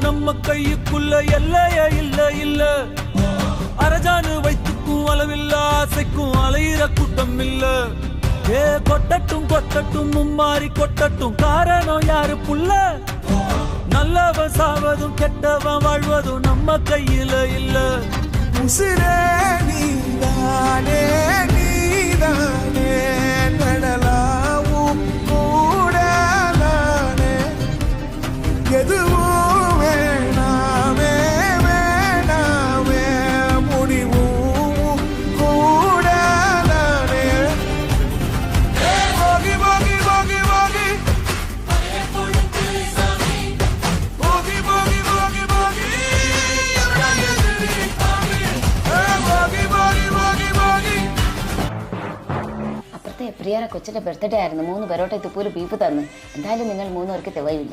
நம்ம கையுக்குள்ள எல்லைய இல்ல இல்ல அரஜானு வைத்துக்கும் அளவில்ல ஆசைக்கும் அலையிற கூட்டம் இல்ல ஏ கொட்டட்டும் கொட்டட்டும் மும்மாறி கொட்டட்டும் காரணம் யாரு புள்ள நல்லவன் சாவதும் கெட்டவன் வாழ்வதும் நம்ம கையில இல்ல உசிரே நீதானே நீதானே நடலாவும் கூட நானே எதுவும் வேணாமே வேணாமே முடிவும் கூட நானே போகி போகி போகி போகி போகி போகி போகி போகி അപ്പുറത്തെ പ്രിയയുടെ കൊച്ചിന്റെ ബർത്ത്ഡേ ആയിരുന്നു 3 പെരോട്ട തുപ്പൂര് ബീഫ് തന്നു എന്തായാലും നിങ്ങൾ 3 പേർക്ക് തെവയില്ല